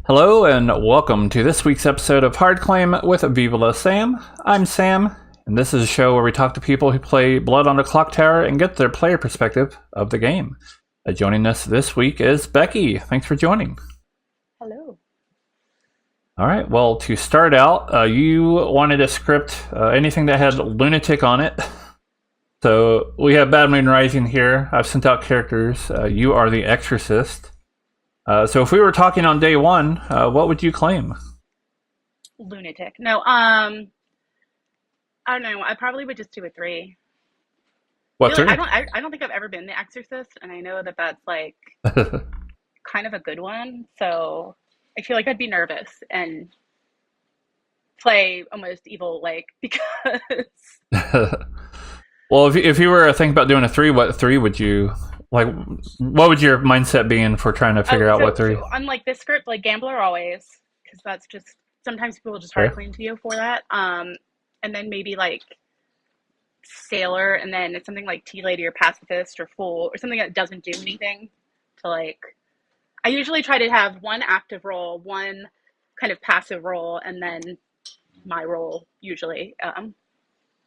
Hello and welcome to this week's episode of Hard Claim with Viva La Sam. I'm Sam, and this is a show where we talk to people who play Blood on the Clocktower and get their player perspective of the game. Joining us this week is Becki. Thanks for joining. Hello. All right, well, to start out, you wanted a script, anything that had lunatic on it. So we have Bad Moon Rising here. I've sent out characters. You are the Exorcist. So if we were talking on day one, what would you claim? Lunatic. No, I don't know. I probably would just do a 3. What, Really, 3? I don't think I've ever been the Exorcist, and I know that that's like kind of a good one. So I feel like I'd be nervous and play almost evil, like because Well, if you were thinking about doing a 3, what 3 would you... Like, what would your mindset be in for trying to figure out what 3? So unlike this script, like Gambler always, because that's just sometimes people just hard claim to you for that. And then maybe like Sailor, and then it's something like Tea Lady or Pacifist or Fool or something that doesn't do anything to like. I usually try to have one active role, one kind of passive role, and then my role usually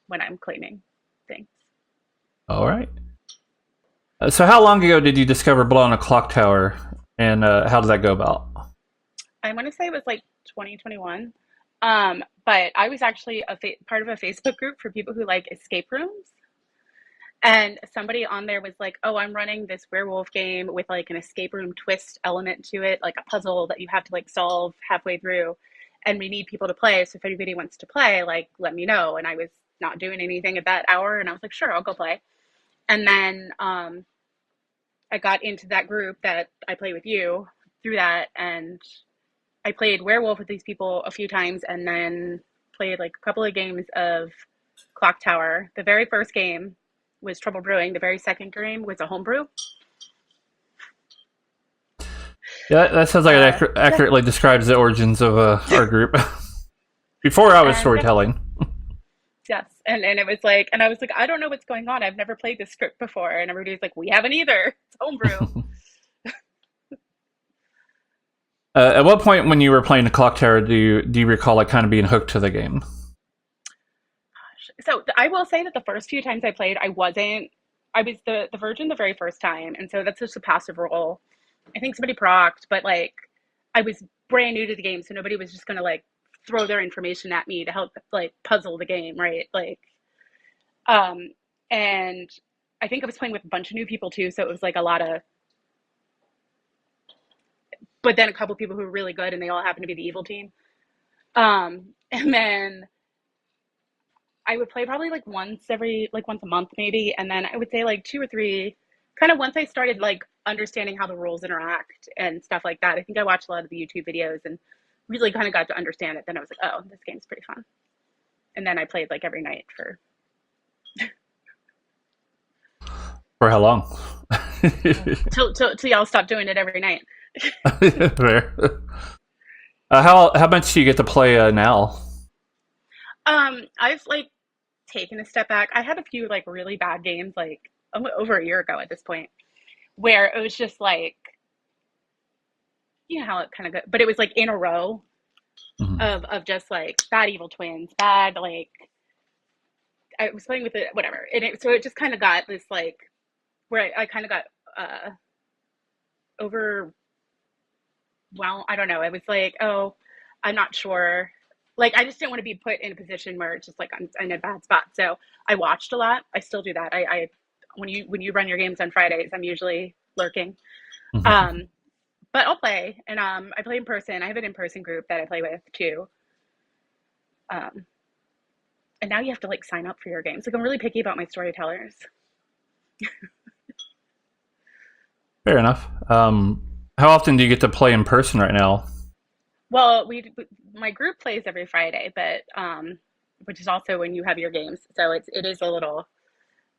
when I'm claiming things. All right. So how long ago did you discover Blood on a Clocktower, and how did that go about? I want to say it was like 2021. But I was actually part of a Facebook group for people who like escape rooms. And somebody on there was like, oh, I'm running this werewolf game with like an escape room twist element to it, like a puzzle that you have to like solve halfway through. And we need people to play. So if anybody wants to play, like, let me know. And I was not doing anything at that hour. And I was like, sure, I'll go play. And then I got into that group that I play with you through that, and I played werewolf with these people a few times, and then played like a couple of games of Clocktower. The very first game was Trouble Brewing. The very second game was a homebrew. Yeah, that sounds like it accurately describes the origins of our group. Before I was storytelling. Yes, and it was like, and I was like, I don't know what's going on. I've never played this script before, and everybody's like, we haven't either. It's homebrew. At what point when you were playing the Clocktower do you recall like kind of being hooked to the game? So I will say that the first few times I played, I was the virgin the very first time, and so that's just a passive role. I think somebody procced, but like I was brand new to the game, so nobody was just gonna like throw their information at me to help like puzzle the game, right? Like and I think I was playing with a bunch of new people too, so it was like a lot of, but then a couple people who were really good, and they all happened to be the evil team. And then I would play probably like once a month maybe, and then I would say like 2 or 3 kind of once I started like understanding how the rules interact and stuff like that. I think I watched a lot of the YouTube videos and really kind of got to understand it. Then I was like, oh, this game's pretty fun. And then I played like every night for For how long? till y'all stop doing it every night. Fair. How much do you get to play now? I've like taken a step back. I had a few like really bad games like over a year ago at this point, where it was just like, you know how it kind of goes, but it was like in a row of just like bad evil twins, bad like I was playing with it, whatever, and so it just kind of got this like where I kind of got over. Well, I don't know. It was like, oh, I'm not sure. Like, I just didn't want to be put in a position where it's just like I'm in a bad spot. So I watched a lot. I still do that. I when you run your games on Fridays, I'm usually lurking. But I'll play, and I play in person. I have an in-person group that I play with too. And now you have to like sign up for your games. Like, I'm really picky about my storytellers. Fair enough. How often do you get to play in person right now? Well, my group plays every Friday, but which is also when you have your games. So it is a little.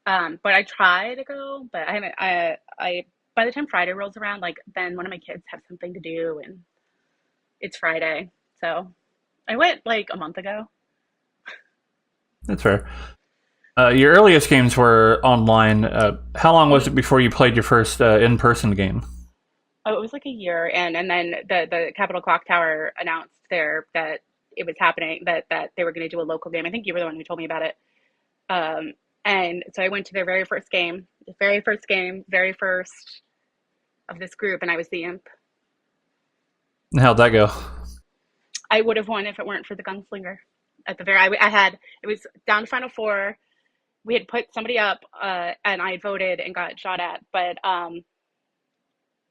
But I try to go, but I haven't. I by the time Friday rolls around, like then one of my kids have something to do, and it's Friday. So I went like a month ago. That's fair. Your earliest games were online. How long was it before you played your first in-person game? Oh, it was like a year, and then the Capitol Clock Tower announced there that it was happening, that they were going to do a local game. I think you were the one who told me about it. Um, and so I went to their very first game, very first of this group, and I was the imp. How'd that go? I would have won if it weren't for the gunslinger. At the very, I had it was down to final four. We had put somebody up, and I had voted and got shot at, but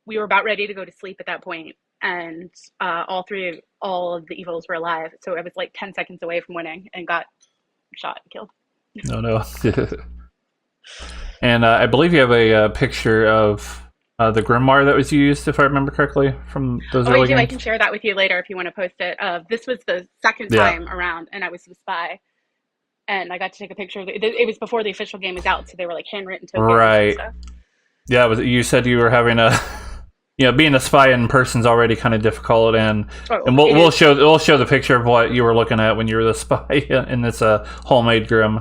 we were about ready to go to sleep at that point, and all of the evils were alive. So I was like 10 seconds away from winning, and got shot and killed. No, no. And I believe you have a picture of the grimoire that was used, if I remember correctly, from those Oh, I early do. I games. can share that with you later if you want to post it. This was the second Yeah. time around, and I was the spy, and I got to take a picture of it. It was before the official game was out, so they were like handwritten tokens and Right. stuff. Yeah. You said you were having a, being a spy in person's already kind of difficult, and Oh, and it is. we'll show the picture of what you were looking at when you were the spy in this homemade grim.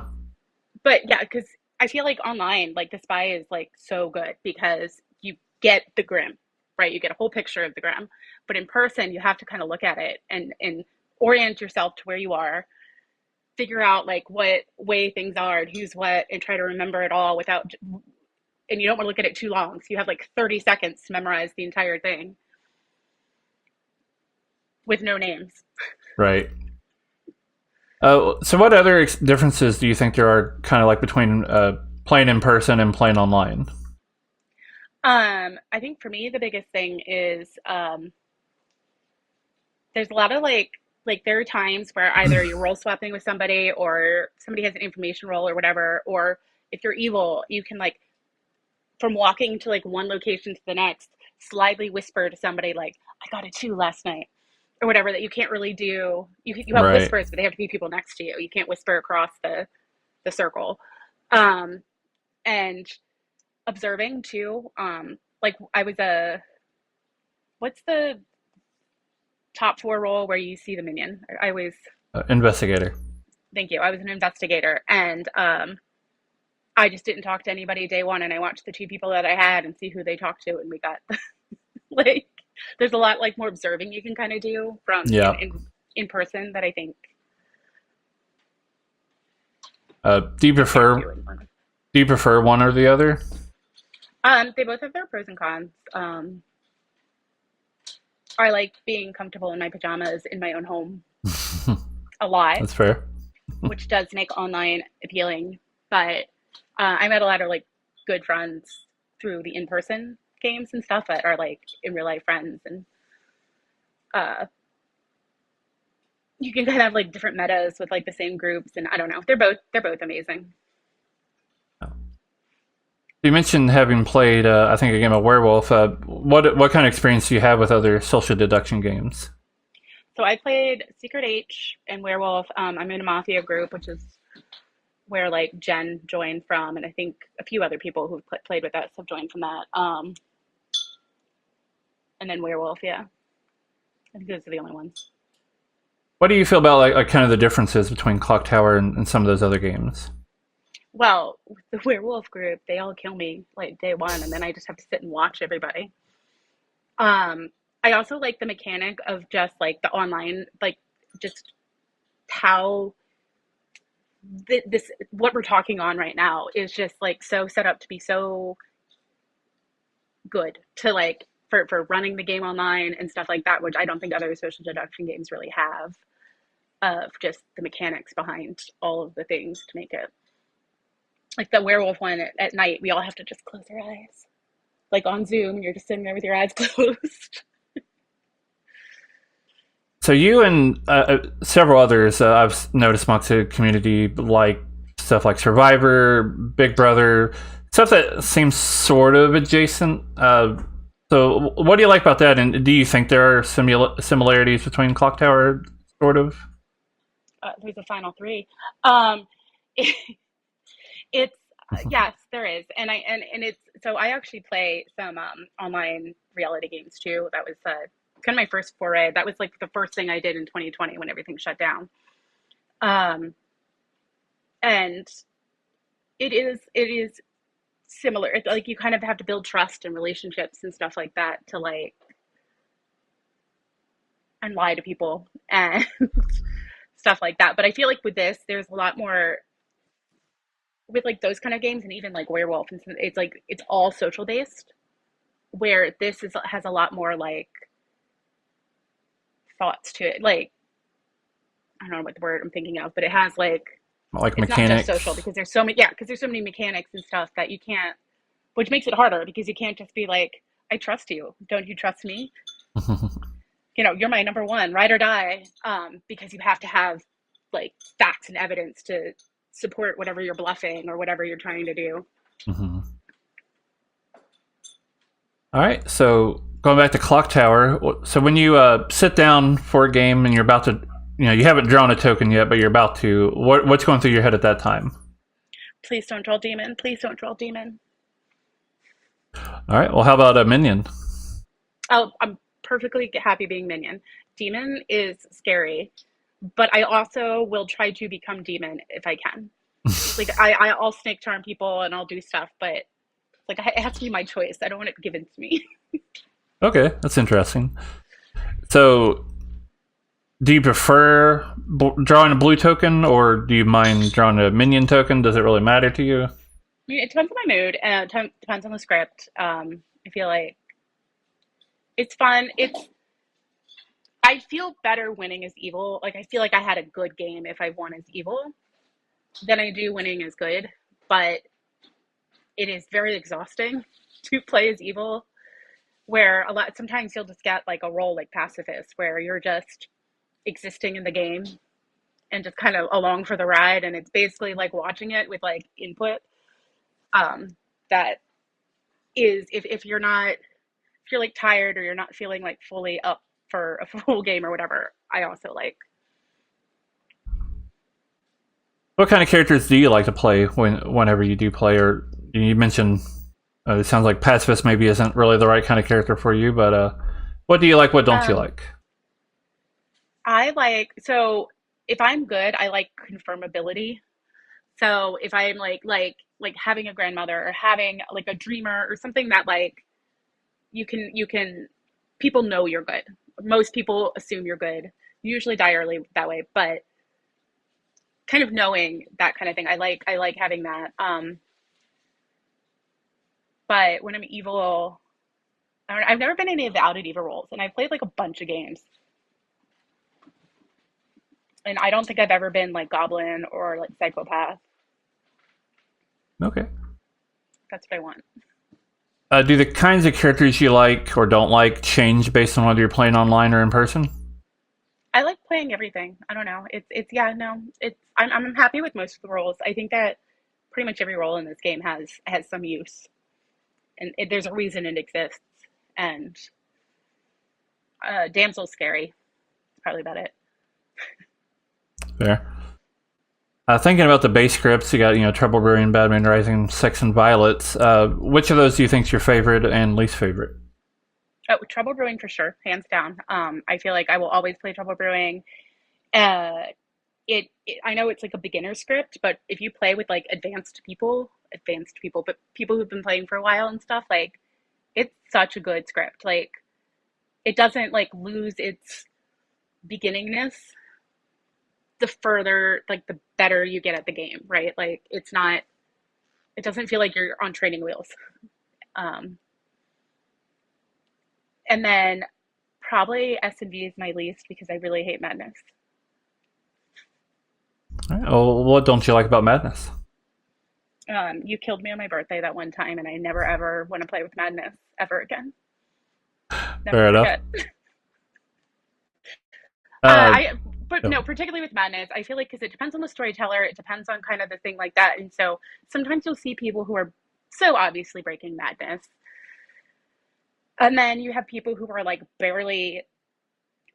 But yeah, because I feel like online, like the spy is like so good because you get the grim, right? You get a whole picture of the grim, but in person, you have to kind of look at it and orient yourself to where you are, figure out like what way things are and who's what, and try to remember it all without. And you don't want to look at it too long, so you have like 30 seconds to memorize the entire thing with no names. Right. So what other differences do you think there are kind of like between playing in person and playing online? I think for me the biggest thing is there's a lot of like there are times where either you're role swapping with somebody or somebody has an information role or whatever, or if you're evil, you can like from walking to like one location to the next, slyly whisper to somebody like, "I got a two last night," or whatever that you can't really do. You have Right. whispers, but they have to be people next to you. You can't whisper across the circle. Um, and observing too. Like I was a what's the top four role where you see the minion? I was Investigator. thank you. I was an investigator, and I just didn't talk to anybody day one, and I watched the two people that I had and see who they talked to, and we got like there's a lot like more observing you can kind of do from Yeah. in person that I think Do you you can't prefer do in person. one or the other? They both have their pros and cons. I like being comfortable in my pajamas in my own home a lot, That's fair. which does make online appealing. But I met a lot of like good friends through the in-person games and stuff that are like in real life friends, and uh, you can kind of have like different metas with like the same groups, and I don't know. They're both amazing. You mentioned having played, I think, a game of Werewolf. What kind of experience do you have with other social deduction games? So I played Secret H and Werewolf. I'm in a Mafia group, which is where like Jen joined from, and I think a few other people who've played with us have joined from that. And then Werewolf, yeah. I think those are the only ones. What do you feel about like kind of the differences between Clocktower and some of those other games? Well, with the Werewolf group, they all kill me like day one, and then I just have to sit and watch everybody. Um, I also like the mechanic of just like the online, like just how this what we're talking on right now is just like so set up to be so good to like for running the game online and stuff like that, which I don't think other social deduction games really have, of just the mechanics behind all of the things to make it. Like the werewolf one at night, we all have to just close our eyes. Like on Zoom, and you're just sitting there with your eyes closed. So you and several others I've noticed amongst the community like stuff like Survivor, Big Brother, stuff that seems sort of adjacent. So what do you like about that? And do you think there are similarities between Clocktower, sort of? There's a final three. Um, it, it's yes, there is, and and it's so I actually play some online reality games too. That was kind of my first foray. That was like the first thing I did in 2020 when everything shut down. Um, and it is similar. It's like you kind of have to build trust and relationships and stuff like that to like and lie to people and stuff like that. But I feel like with this, there's a lot more with like those kind of games and even like werewolf and it's like it's all social based where this is has a lot more like thoughts to it. Like I don't know what the word I'm thinking of, but it has like Like it's not just social mechanics? because there's so many because there's so many mechanics and stuff that you can't which makes it harder because you can't just be like I trust you. Don't you trust me? You're my number one, ride or die. Because you have to have like facts and evidence to support whatever you're bluffing or whatever you're trying to do. Mhm. All right, so going back to Clocktower, so when you sit down for a game and you're about to, you haven't drawn a token yet, but you're about to, what's going through your head at that time? Please don't draw demon. Please don't draw demon. All right, well, how about a minion? I'm perfectly happy being minion. Demon is scary, but I also will try to become demon if I can. Like I'll snake charm people and I'll do stuff, but like it has to be my choice. I don't want it given to me. Okay, that's interesting. So, do you prefer drawing a blue token, or do you mind drawing a minion token? Does it really matter to you? I mean, it depends on my mood and it depends on the script. I feel like it's fun. I feel better winning as evil. Like I feel like I had a good game if I won as evil than I do winning as good. But it is very exhausting to play as evil. Where a lot sometimes you'll just get like a role like pacifist, where you're just existing in the game and just kind of along for the ride, and it's basically like watching it with like input. That is if you're not if you're like tired or you're not feeling like fully up for a full game or whatever, I also like. What kind of characters do you like to play whenever you do play? Or you mentioned it sounds like pacifist maybe isn't really the right kind of character for you, but what do you like? What don't you Um, like? I like so if I'm good, I like confirmability. So if I'm like having a grandmother or having like a dreamer or something that like you can people know you're good. Most people assume you're good. You usually die early that way, but kind of knowing that kind of thing. I like having that. But when I'm evil, I've never been any of the outed evil roles, and I played like a bunch of games, and I don't think I've ever been like goblin or like psychopath. Okay. That's what I want. Do the kinds of characters you like or don't like change based on whether you're playing online or in person? I like playing everything. I don't know. It's yeah no. It's I'm happy with most of the roles. I think that pretty much every role in this game has some use, and there's a reason it exists. And damsel's scary. That's probably about it. Fair. Thinking about the base scripts, you got Trouble Brewing, Bad Moon Rising, Sex and Violets. Which of those do you think is your favorite and least favorite? Oh, Trouble Brewing for sure, hands down. I feel like I will always play Trouble Brewing. Uh, I know it's like a beginner script, but if you play with like advanced people, but people who've been playing for a while and stuff, like it's such a good script. Like it doesn't like lose its beginningness the further like the better you get at the game, right? Like it doesn't feel like you're on training wheels. Um, and then probably S&B is my least because I really hate Madness. All right. Well, what don't you like about Madness? You killed me on my birthday that one time, and I never ever want to play with Madness ever again. Never Fair enough. forget. Uh, I but yep. no, particularly with Madness, I feel like because it depends on the storyteller, it depends on kind of the thing like that, and so sometimes you'll see people who are so obviously breaking Madness, and then you have people who are like barely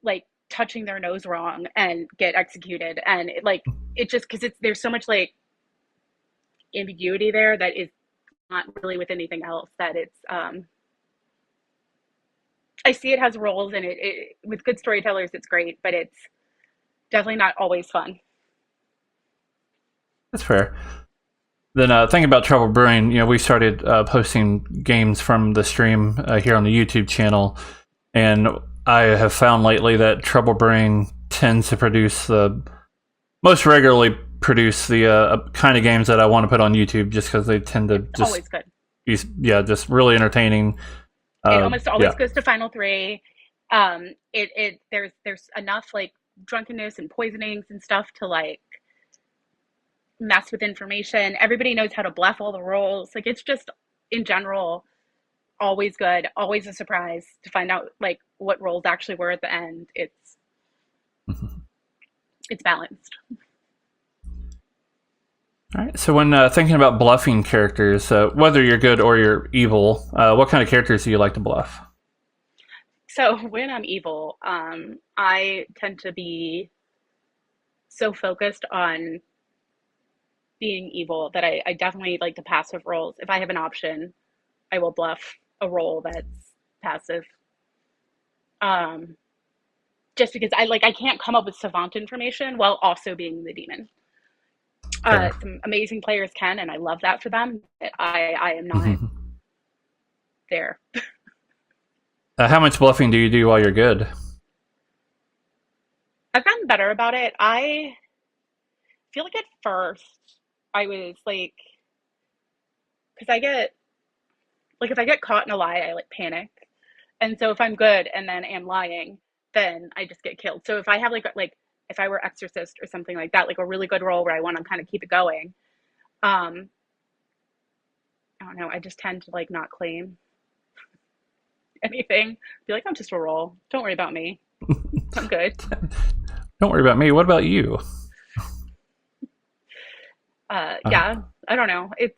like touching their nose wrong and get executed, and it just because it's there's so much like ambiguity there that is not really with anything else that it's I see it has roles and it with good storytellers it's great, but it's definitely not always fun. That's fair. Then thinking about Trouble Brewing, we started posting games from the stream here on the YouTube channel, and I have found lately that Trouble Brewing tends to produce the most regularly produce the kind of games that I want to put on YouTube, just because they tend to It's just always good. be just really entertaining. It almost always Yeah. goes to final three. There's enough like drunkenness and poisonings and stuff to like mess with information. Everybody knows how to bluff all the rolls. Like it's just in general always good, always a surprise to find out like what rolls actually were at the end. It's balanced. All right. So when thinking about bluffing characters, whether you're good or you're evil, what kind of characters do you like to bluff? So when I'm evil, I tend to be so focused on being evil that I definitely like the passive roles. If I have an option, I will bluff a role that's passive. Um, just because I can't come up with savant information while also being the demon. Fair. Some amazing players can, and I love that for them. I am not Mhm. there. How much bluffing do you do while you're good? I've gotten better about it. I feel like at first I was like, because I get like if I get caught in a lie, I like panic, and so if I'm good and then am lying, then I just get killed. So if I have like if I were exorcist or something like that, like a really good role where I want to kind of keep it going, um, I don't know. I just tend to like not claim anything. Be like, I'm just a role. Don't worry about me. I'm good. Don't worry about me. What about you? Uh, Yeah, I don't know. I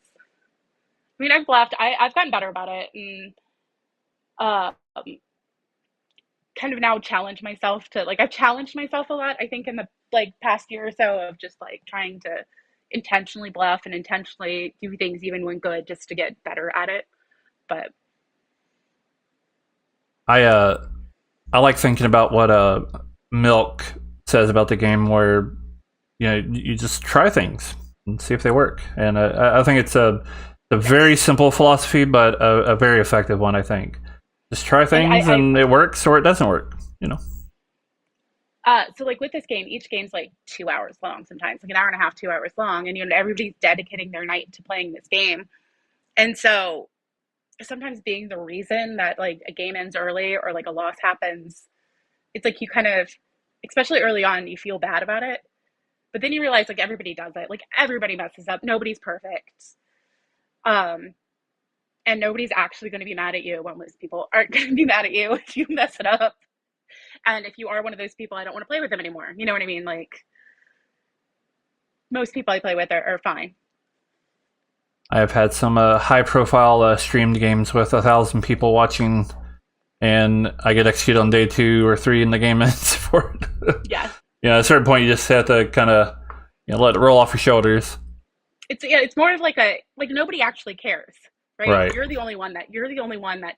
mean, I've left. I've gotten better about it, and uh, kind of now challenge myself to like I've challenged myself a lot. I think in the like past year or so of just like trying to intentionally bluff and intentionally do things even when good, just to get better at it. But I I like thinking about what Milk says about the game, where you just try things and see if they work. And I think it's a very yes, simple philosophy, but a very effective one. I think just try and things, and it works or it doesn't work. so like with this game, each game's like 2 hours long, sometimes like an hour and a half, 2 hours long, and everybody's dedicating their night to playing this game, and so sometimes being the reason that like a game ends early or like a loss happens, it's like you kind of, especially early on, you feel bad about it. But then you realize like everybody does it. Like everybody messes up. Nobody's perfect. Um, and nobody's actually going to be mad at you. Well, most people aren't going to be mad at you if you mess it up. And if you are one of those people, I don't want to play with them anymore. You know what I mean? Like most people I play with are fine. I have had some high-profile streamed games with 1,000 people watching, and I get executed on day 2 or 3, and the game ends for it. Yeah. At a certain point, you just have to kind of let it roll off your shoulders. It's more of like a like nobody actually cares, right? Right. You're the only one that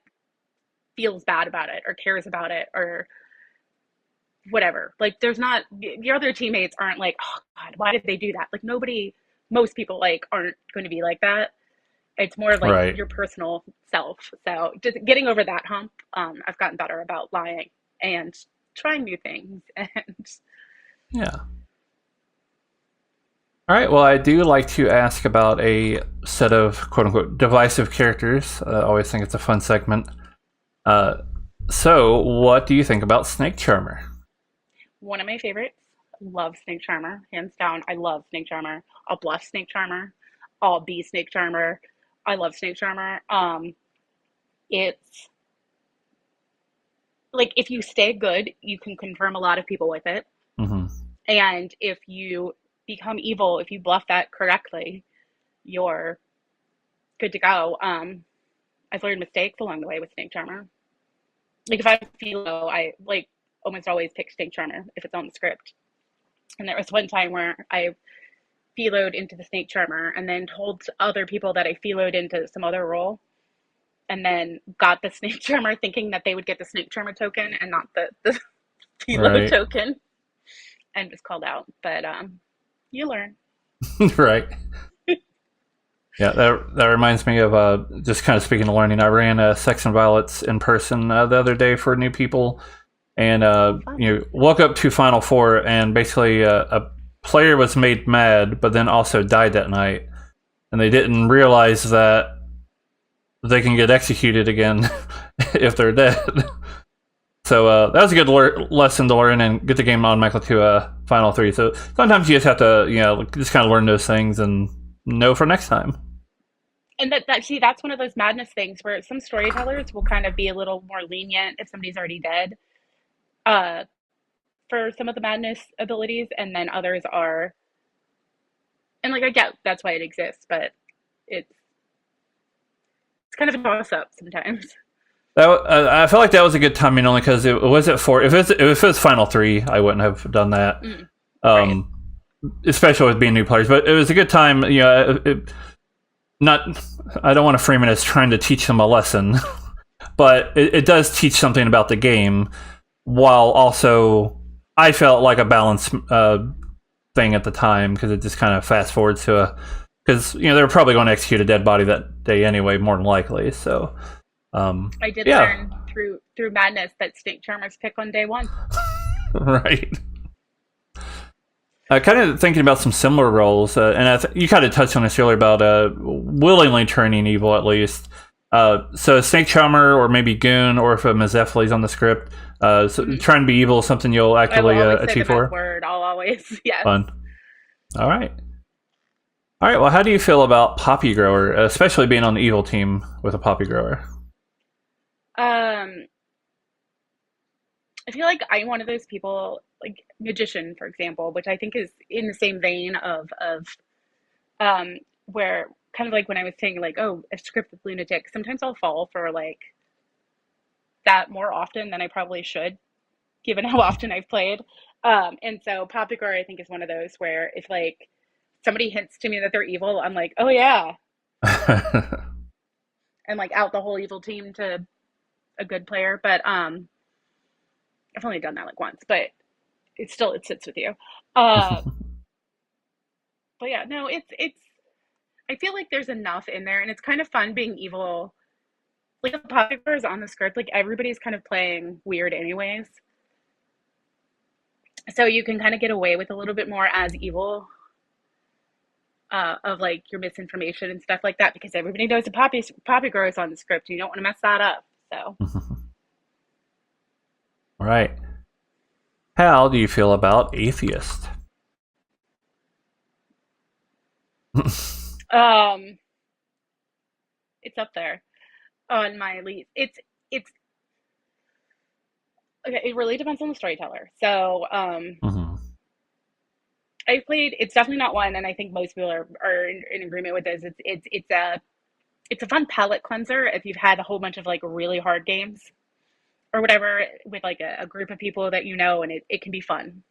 feels bad about it or cares about it or whatever. Like there's not your other teammates aren't like, oh God, why did they do that? Like nobody, most people like aren't going to be like that. It's more of like Right. your personal self. So just getting over that hump, I've gotten better about lying and trying new things. And Yeah. All right. Well, I do like to ask about a set of quote unquote divisive characters. I always think it's a fun segment. Uh, so, what do you think about Snake Charmer? one of my favorites, love Snake Charmer, hands down. I love Snake Charmer. I'll bluff Snake Charmer. I'll be Snake Charmer. I love Snake Charmer. It's like if you stay good, you can confirm a lot of people with it. Hmm. And if you become evil, if you bluff that correctly, you're good to go. I've learned mistakes along the way with Snake Charmer. Like if I feel low, I like almost always pick Snake Charmer if it's on the script. And there was one time where I feloed into the Snake Charmer and then told other people that I feloed into some other role and then got the Snake Charmer thinking that they would get the Snake Charmer token and not the feload Right. token and was called out. But you learn. Right. Yeah, that reminds me of just kind of speaking of learning. I ran Sex and Violets in person the other day for new people, and Oh, fun. woke up to Final Four, and basically a player was made mad, but then also died that night, and they didn't realize that they can get executed again if they're dead. So that was a good lesson to learn and get the game automatically to Final Three. So sometimes you just have to, just kind of learn those things and know for next time. And that see, that's one of those madness things where some storytellers will kind of be a little more lenient if somebody's already dead, uh, for some of the madness abilities, and then others are, and like I get that's why it exists, but it's it's kind of a toss up sometimes. I felt like that was a good timing only because it was at four. If it was Final Three, I wouldn't have done that. Mm, right. Um, especially with being new players. But it was a good time. Not. I don't want to frame it as trying to teach them a lesson, but it does teach something about the game, while also I felt like a balanced thing at the time because it just kind of fast forwards to a because they were probably going to execute a dead body that day anyway, more than likely. So I did yeah, learn through madness that snake charmers pick on day one. right. Kind of thinking about some similar roles, and you kind of touched on this earlier about willingly turning evil, at least. So Snake Charmer, or maybe Goon, or if Mazephile's on the script, so Mm-hmm. trying to be evil is something you'll I will actively always say the achieve meth for. word. I'll always yes. Fun. All right. All right. Well, how do you feel about Poppy Grower, especially being on the evil team with a Poppy Grower? Um, I feel like I'm one of those people, like magician, for example, which I think is in the same vein of um where kind of like when I was saying like, oh, a script with lunatic. Sometimes I'll fall for like that more often than I probably should, given how often I've played. And so Poppycore, I think, is one of those where if like somebody hints to me that they're evil, I'm like, oh yeah, and like out the whole evil team to a good player. But I've only done that like once, but it sits with you. Uh, but yeah, no, it's. I feel like there's enough in there, and it's kind of fun being evil. Like the Poppycore is on the script, like everybody's kind of playing weird anyways, so you can kind of get away with a little bit more as evil, of like your misinformation and stuff like that because everybody knows the poppy grows on the script. And you don't want to mess that up. So Right. How do you feel about Atheist? um, it's up there on my list. It's okay. It really depends on the storyteller. So Mhm. I played. It's definitely not one, and I think most people are in agreement with this. It's a fun palate cleanser if you've had a whole bunch of like really hard games or whatever with like a group of people that you know, and it can be fun.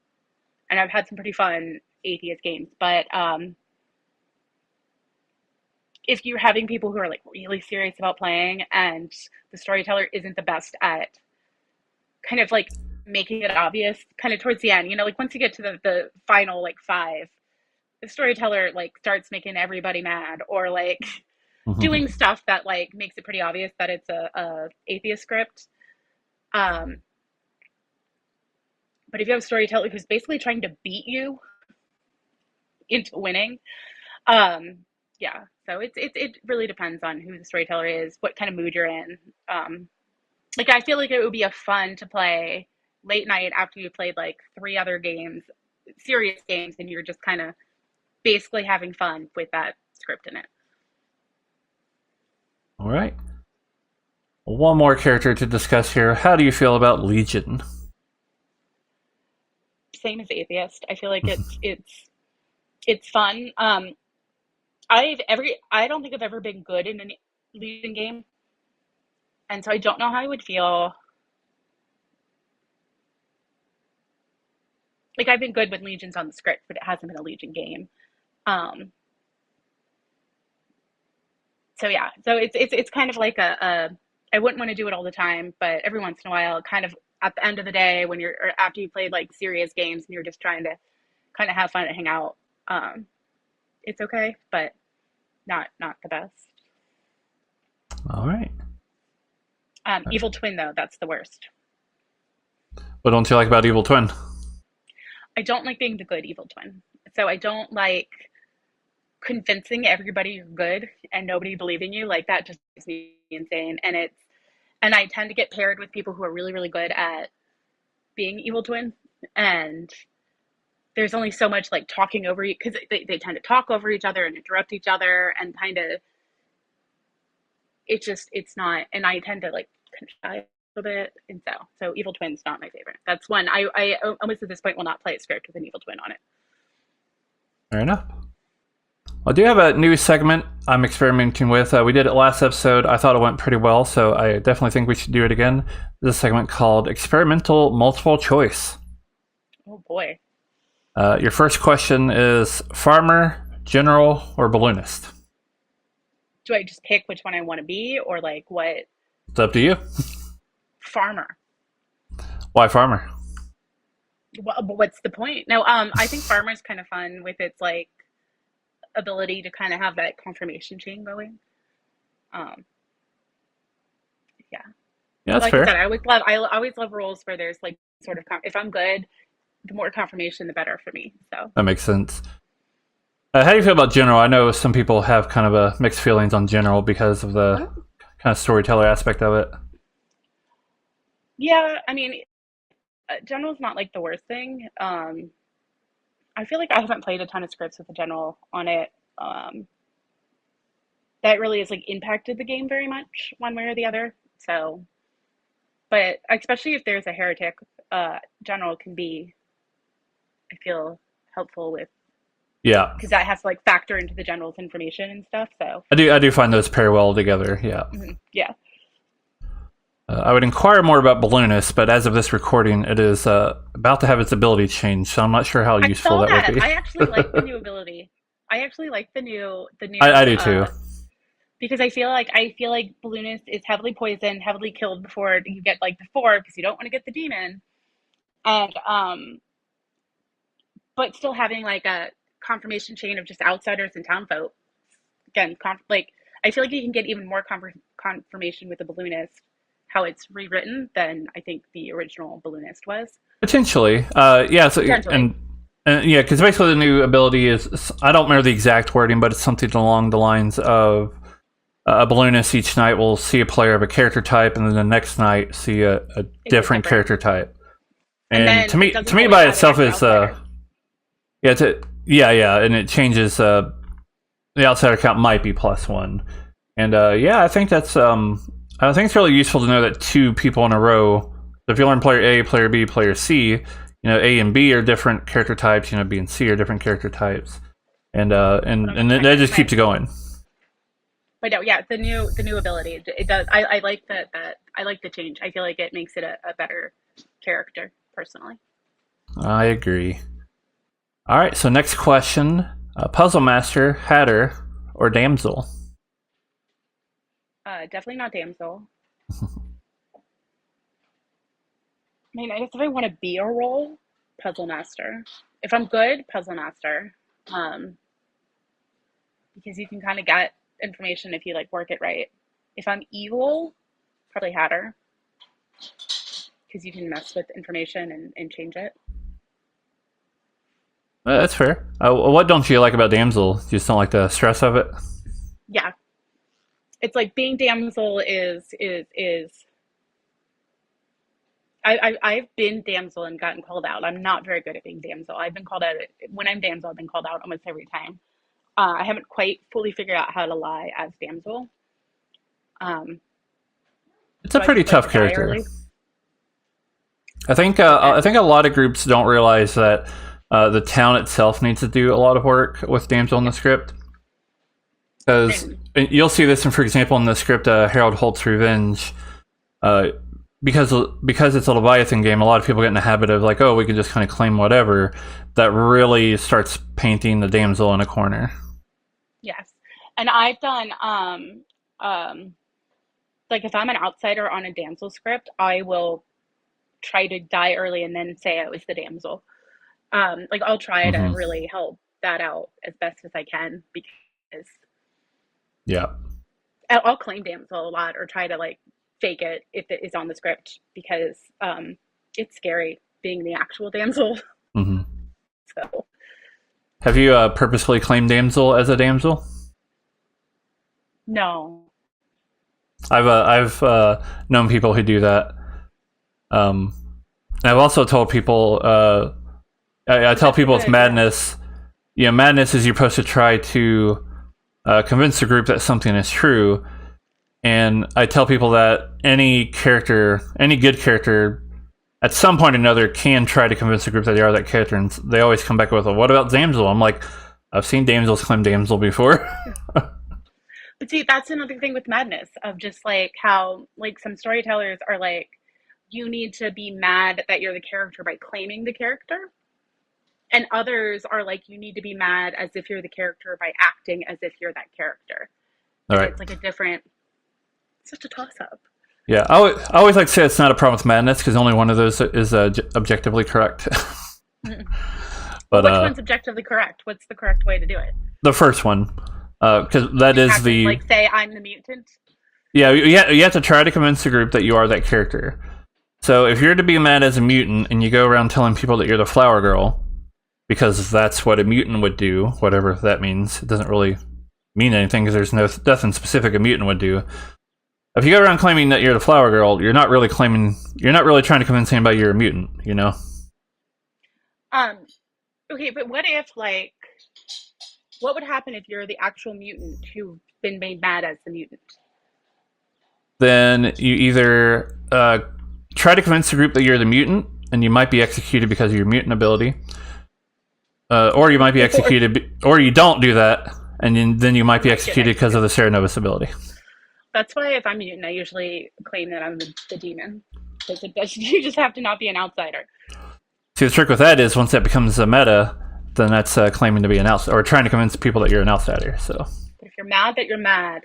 And I've had some pretty fun atheist games, but if you're having people who are like really serious about playing and the storyteller isn't the best at kind of like making it obvious kind of towards the end, like once you get to the final like five, the storyteller like starts making everybody mad or like doing Mhm. stuff that like makes it pretty obvious that it's a atheist script. um but if you have a storyteller who's basically trying to beat you into winning, um yeah, so it really depends on who the storyteller is, what kind of mood you're in. Like I feel like it would be a fun to play late night after you played like three other games, serious games, and you're just kind of basically having fun with that script in it. All right. One more character to discuss here. How do you feel about Legion? Same as atheist. I feel like it's fun. I don't think I've ever been good in a leading game, and so I don't know how I would feel. Like I've been good with legions on the script, but it hasn't been a legion game. Um, so yeah, so it's kind of like a I wouldn't want to do it all the time, but every once in a while, kind of at the end of the day when you're or after you played like serious games and you're just trying to kind of have fun and hang out, um, it's okay. But not the best. All right. Evil twin though, that's the worst. What don't you like about Evil Twin? I don't like being the good evil twin. So I don't like convincing everybody you're good and nobody believing you. Like that just makes me insane. And I tend to get paired with people who are really, really good at being evil twin. And there's only so much like talking over you because they tend to talk over each other and interrupt each other and kind of it's not, and I tend to like shy a little bit, and so evil twin's not my favorite. That's one I almost at this point will not play a script with an evil twin on it. Fair enough. I do have a new segment I'm experimenting with. We did it last episode. I thought it went pretty well, so I definitely think we should do it again. This segment called Experimental Multiple Choice. Oh boy. Your first question is farmer, general, or balloonist? Do I just pick which one I want to be, or like what? It's up to you. Farmer. Why farmer? What's the point? No, I think farmer is kind of fun with its like ability to kind of have that confirmation chain going. Um, yeah. Yeah, that's Like I fair. said, I always love roles where there's like sort of if I'm good, the more confirmation, the better for me. So That makes sense. How do you feel about general? I know some people have kind of a mixed feelings on general because of the oh, kind of storyteller aspect of it. yeah, I mean, general's not like the worst thing. I feel like I haven't played a ton of scripts with a general on it. Um, that really has like impacted the game very much, one way or the other. So, but especially if there's a heretic, general can be, I feel, helpful with Yeah, because that has to like factor into the general's information and stuff. So, I do find those pair well together. Yeah. yeah. I would inquire more about balloonist, but as of this recording, it is about to have its ability changed, so I'm not sure how I useful saw that that. would be. I actually like the new ability. I actually like the new I do too. because I feel like Balloonist is heavily poisoned, heavily killed before you get like the four because you don't want to get the demon. And but still having like a confirmation chain of just outsiders and town folk. Again, like I feel like you can get even more confirmation with the Balloonist how it's rewritten than I think the original Balloonist was. Potentially. Yeah, so, Potentially. and yeah, because basically the new ability is, I don't remember the exact wording, but it's something along the lines of a balloonist each night will see a player of a character type, and then the next night see a different character type. And And then it to doesn't me always by have an itself extra is outsider. yeah, and it changes. The outsider count might be +1, and yeah, I think it's really useful to know that two people in a row. If you learn player A, player B, player C, A and B are different character types. B and C are different character types, and that just keeps it going. But no, yeah, the new ability it does. I like that I like the change. I feel like it makes it a better character personally. I agree. All right, so next question: Puzzle Master, Hatter, or Damsel? Definitely not damsel. I mean, I guess if I want to be a role, puzzle master. If I'm good, puzzle master. Um, because you can kind of get information if you like work it right. If I'm evil, probably hatter because you can mess with information and change it. That's fair. What don't you like about Damsel? You just don't like the stress of it? Yeah, it's like being damsel is. I've been damsel and gotten called out. I'm not very good at being damsel. I've been called out when I'm damsel. I've been called out almost every time. I haven't quite fully figured out how to lie as damsel. Um, It's a so I pretty just like tough to die character. early. I think Depends. a lot of groups don't realize that the town itself needs to do a lot of work with Damsel in the Yeah, script. Because and you'll see this, for example, in the script Harold Holt's Revenge. Uh, because it's a Leviathan game, a lot of people get in the habit of like, oh, we can just kind of claim whatever. That really starts painting the damsel in a corner. yes, and I've done um like if I'm an outsider on a damsel script, I will try to die early and then say I was the damsel. Like I'll try to Hmm. really help that out as best as I can because Yeah. I'll claim damsel a lot or try to like fake it if it is on the script because it's scary being the actual damsel. Hmm. So Have you purposefully claimed damsel as a damsel? no. I've known people who do that. Um, I've also told people. I But tell that's a people good it's idea. madness. You know, madness is you're supposed to try to convince the group that something is true. And I tell people that any character, any good character, at some point or another, can try to convince the group that they are that character. And they always come back with, well, what about damsel? I'm like, I've seen damsels claim damsel before. But see, that's another thing with madness of just like how like some storytellers are like, you need to be mad that you're the character by claiming the character. And others are like, you need to be mad as if you're the character by acting as if you're that character. All And right. it's like a different, such a toss up. Yeah, I always like to say it's not a problem with madness because only one of those is objectively correct. Well, But which one's objectively correct? What's the correct way to do it? the first one, because that Just is have to the like say I'm the mutant. yeah you have to try to convince the group that you are that character. So if you're to be mad as a mutant and you go around telling people that you're the flower girl, because that's what a mutant would do, whatever that means, it doesn't really mean anything because there's nothing specific a mutant would do. If you go around claiming that you're the flower girl, you're not really trying to convince anybody you're a mutant, you know? Um, okay, but what if like what would happen if you're the actual mutant who's been made mad as the mutant? Then you either try to convince the group that you're the mutant, and you might be executed because of your mutant ability, or you might be Or executed, or you don't do that, and then you might you be might get executed because of executed. the Serenobus ability. That's why if I'm a mutant, I usually claim that I'm the demon because it does. You just have to not be an outsider. See, the trick with that is once that becomes a meta, then that's claiming to be an outsider, or trying to convince people that you're an outsider. So, But if you're mad that you're mad,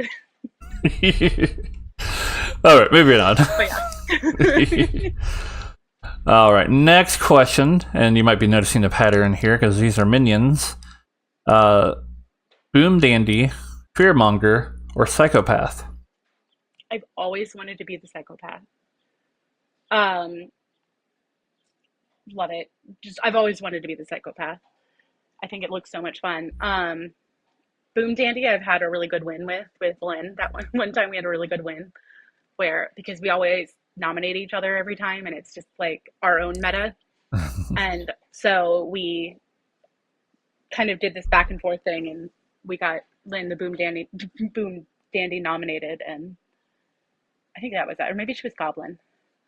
all right, moving on. but yeah. All right, next question, and you might be noticing a pattern here because these are minions. Uh, Boom Dandy, Fearmonger, or Psychopath? I've always wanted to be the psychopath. Um, love it. Just I've always wanted to be the psychopath. I think it looks so much fun. Boom Dandy, I've had a really good win with Lynn. That one time we had a really good win where because we always nominate each other every time, and it's just like our own meta. And so we kind of did this back and forth thing, and we got Lynn the Boom Dandy nominated, and I think that was that, or maybe she was Goblin.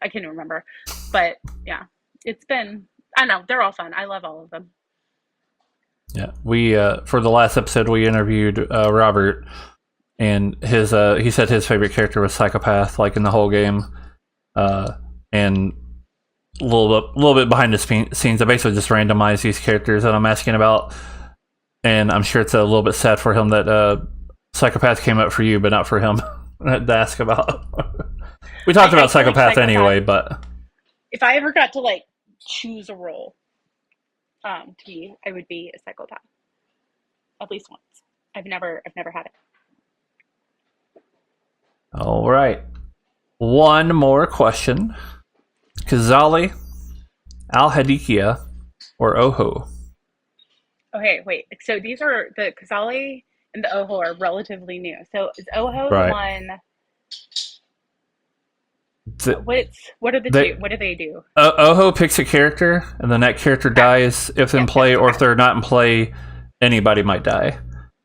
I can't even remember, but yeah, it's been. I don't know. They're all fun. I love all of them. Yeah, we for the last episode we interviewed Robert, and his he said his favorite character was Psychopath, like in the whole game, and little bit behind the scenes. I basically just randomized these characters that I'm asking about, and I'm sure it's a little bit sad for him that Psychopath came up for you, but not for him to ask about. We talked I about feel like Psychopath psychopath. anyway, but If I ever got to like choose a role, to be, I would be a psychopath at least once. I've never had it. all right. One more question: Kazali, Al-Hadikia, or Oho? Okay, wait. So these are the Kazali and the Oho are relatively new. So is Oho the Right. one? The, What are the two? they, What do they do? Oho picks a character, and then that character Okay. dies if in Yes, yes. play, or if Okay. they're not in play, anybody might die.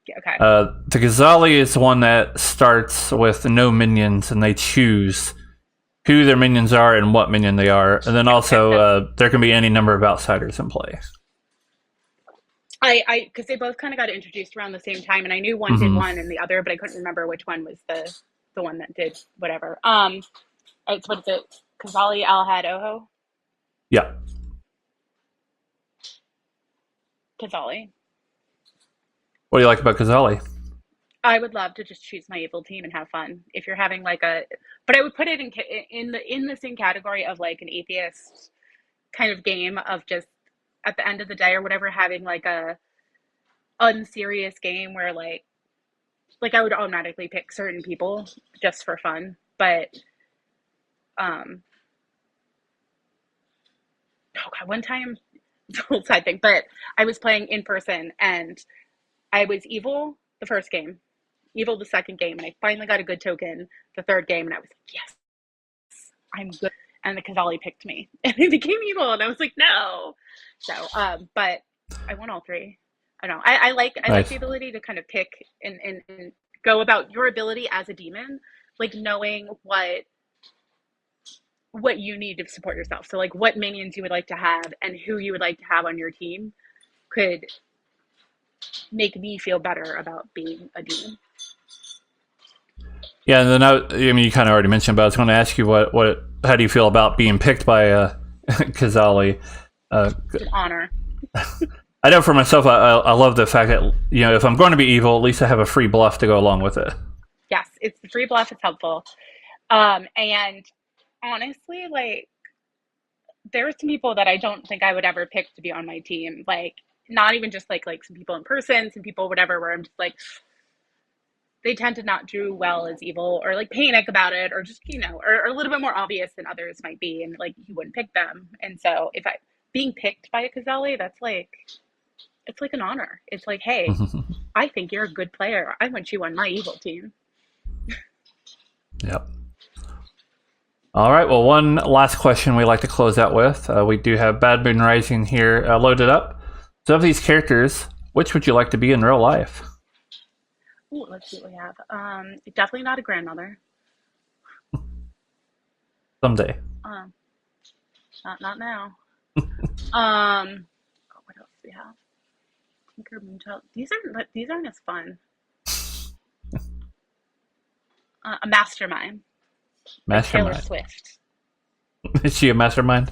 Yeah, okay. The Ghazali is the one that starts with no minions, and they choose who their minions are and what minion they are, and then Okay. also That's there can be any number of outsiders in play. because they both kind of got introduced around the same time, and I knew one did Hmm. one and the other, but I couldn't remember which one was the one that did whatever. It's what is it? Kazali Alhad Oho Yeah. Kazali. What do you like about Ghazali? I would love to just choose my evil team and have fun. If you're having like a, but I would put it in the same category of like an atheist kind of game of just at the end of the day or whatever having like a unserious game where like like I would automatically pick certain people just for fun. But oh god, one time, it's a whole side thing, but I was playing in person and I was evil the first game, evil the second game, and I finally got a good token the third game, and I was like, yes, I'm good. And the Kazali picked me, and I became evil, and I was like, no. So, but I won all three. I don't know. I like Nice. the ability to kind of pick and go about your ability as a demon, like knowing what you need to support yourself. So like what minions you would like to have and who you would like to have on your team could make me feel better about being a demon. Yeah, and then I mean, you kind of already mentioned, but I was going to ask you how do you feel about being picked by Kazali? It's an honor. I know for myself, I love the fact that, you know, if I'm going to be evil, at least I have a free bluff to go along with it. Yes, it's the free bluff is helpful. And honestly, like there are some people that I don't think I would ever pick to be on my team. Like not even just like some people in person, some people whatever, where I'm just like they tend to not do well as evil or like panic about it or just or a little bit more obvious than others might be, and like you wouldn't pick them. And so if I being picked by a Kazali, that's like it's like an honor. It's like, hey, I think you're a good player. I want you on my evil team. Yep. All right. Well, one last question we like to close out with. We do have Bad Moon Rising here loaded up. So, of these characters, which would you like to be in real life? Ooh, let's see what we have. Definitely not a grandmother. Someday. Not now. What else do we have? Tinker Moonchild. These aren't as fun. A mastermind. Like Taylor Mastermind. Swift. Is she a mastermind?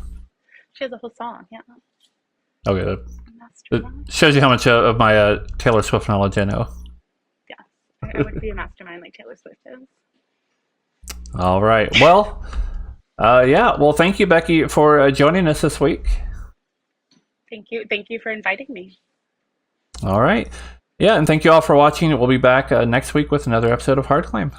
She has a whole song. Yeah. Okay. It Mastermind. shows you how much of my Taylor Swift knowledge I know. Yeah. I would be a mastermind like Taylor Swift is. All right. Well, yeah. Well, thank you, Becki, for joining us this week. Thank you. Thank you for inviting me. All right. Yeah, and thank you all for watching. We'll be back next week with another episode of Hard Claim.